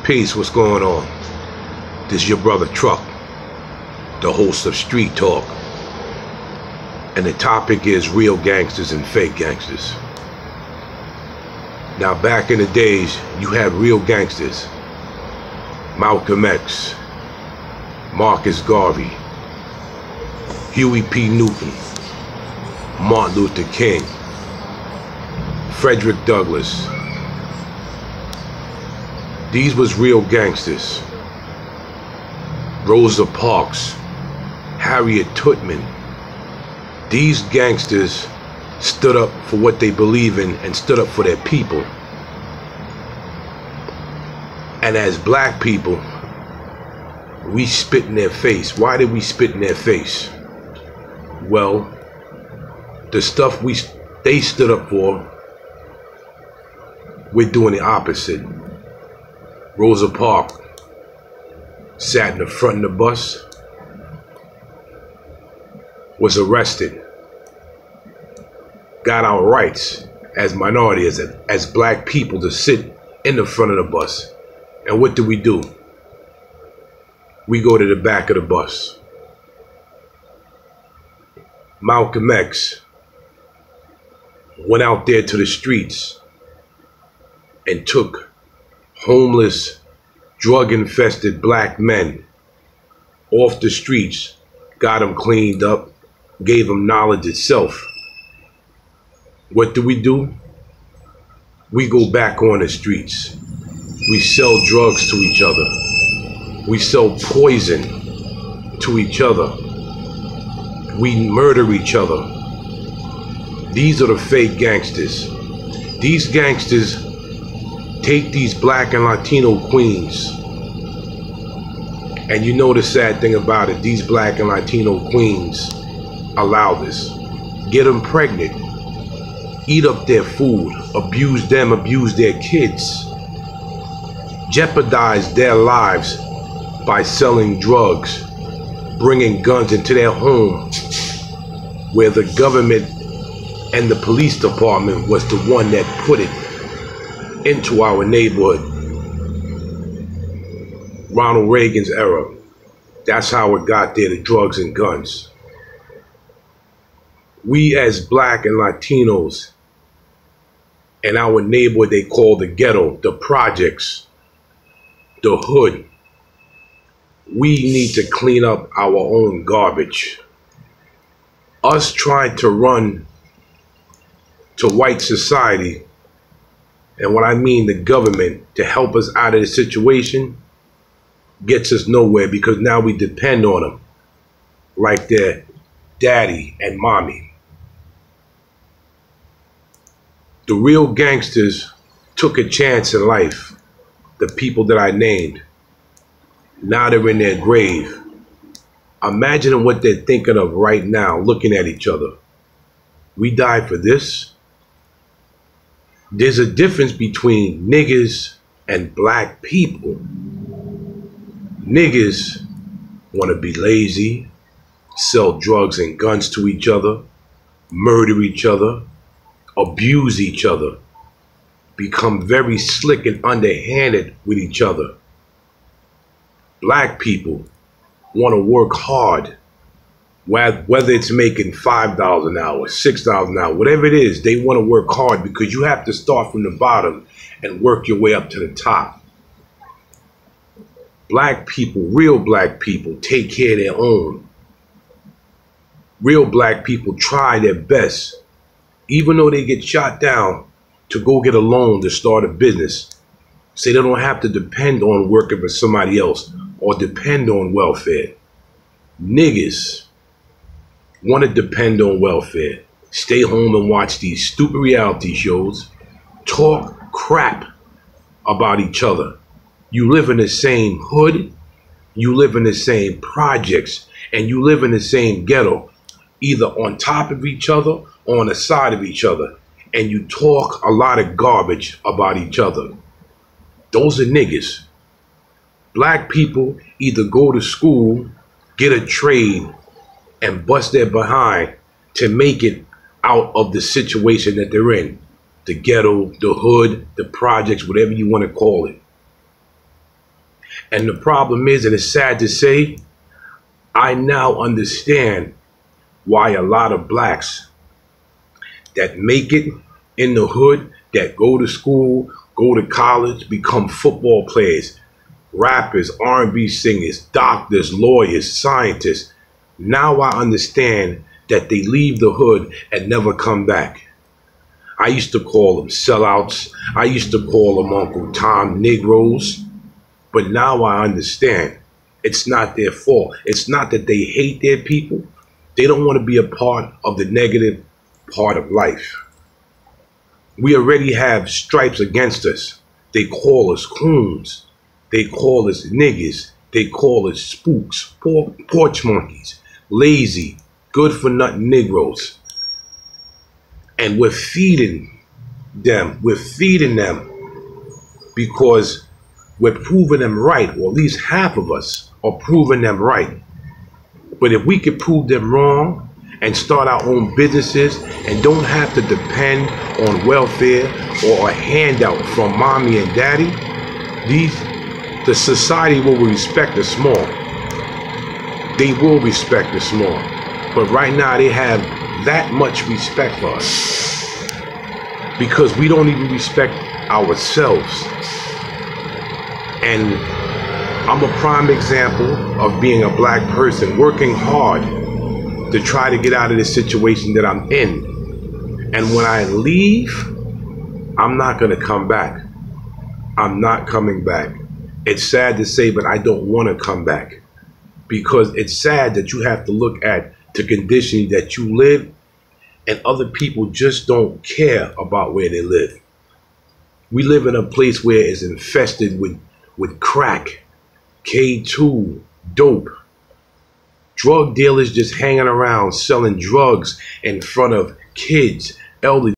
Peace, what's going on? This is your brother Truck, the host of Street Talk. And the topic is real gangsters and fake gangsters. Now back in the days, you had real gangsters. Malcolm X, Marcus Garvey, Huey P. Newton, Martin Luther King, Frederick Douglass. These was real gangsters. Rosa Parks, Harriet Tubman. These gangsters stood up for what they believe in and stood up for their people. And as black people, we spit in their face. Why did we spit in their face? Well, the stuff they stood up for, we're doing the opposite. Rosa Parks sat in the front of the bus, was arrested, got our rights as minorities, as black people, to sit in the front of the bus. And what do? We go to the back of the bus. Malcolm X went out there to the streets and took homeless, drug-infested black men off the streets, got them cleaned up, gave them knowledge itself. What do? We go back on the streets. We sell drugs to each other. We sell poison to each other. We murder each other. These are the fake gangsters. These gangsters take these black and Latino queens. And you know the sad thing about it, these black and Latino queens allow this. Get them pregnant, eat up their food, abuse them, abuse their kids, jeopardize their lives by selling drugs, bringing guns into their home, where the government and the police department was the one that put it into our neighborhood. Ronald Reagan's era. That's how it got there, the drugs and guns. We as black and Latinos in our neighborhood, they call the ghetto, the projects, the hood. We need to clean up our own garbage. Us trying to run to white society, and what I mean the government, to help us out of the situation, gets us nowhere, because now we depend on them like their daddy and mommy. The real gangsters took a chance in life, the people that I named. Now they're in their grave. Imagine what they're thinking of right now, looking at each other. We died for this? There's a difference between niggas and black people. Niggas want to be lazy, sell drugs and guns to each other, murder each other, abuse each other, become very slick and underhanded with each other. Black people want to work hard, whether it's making $5 an hour, $6 an hour, whatever it is, they want to work hard, because you have to start from the bottom and work your way up to the top. Black people, real black people, take care of their own. Real black people try their best, even though they get shot down, to go get a loan to start a business, so they don't have to depend on working for somebody else or depend on welfare. Niggas want to depend on welfare, stay home and watch these stupid reality shows, talk crap about each other. You live in the same hood, you live in the same projects, and you live in the same ghetto, either on top of each other or on the side of each other, and you talk a lot of garbage about each other. Those are niggas. Black people either go to school, get a trade, and bust their behind to make it out of the situation that they're in. The ghetto, the hood, the projects, whatever you want to call it. And the problem is, and it's sad to say, I now understand why a lot of blacks that make it in the hood, that go to school, go to college, become football players, rappers, R&B singers, doctors, lawyers, scientists. Now I understand that they leave the hood and never come back. I used to call them sellouts. I used to call them Uncle Tom Negroes. But now I understand it's not their fault. It's not that they hate their people. They don't want to be a part of the negative part of life. We already have stripes against us. They call us coons. They call us niggas. They call us spooks, porch monkeys, lazy, good for nothing Negroes. And we're feeding them. We're feeding them because we're proving them right, or at least half of us are proving them right. But if we could prove them wrong and start our own businesses and don't have to depend on welfare or a handout from mommy and daddy, the society will respect us more. They will respect us more. But right now they have that much respect for us because we don't even respect ourselves. And I'm a prime example of being a black person working hard to try to get out of this situation that I'm in. And when I leave, I'm not going to come back. I'm not coming back. It's sad to say, but I don't want to come back because it's sad that you have to look at the condition that you live and other people just don't care about where they live. We live in a place where it's infested with crack, K2, dope, drug dealers just hanging around selling drugs in front of kids, elderly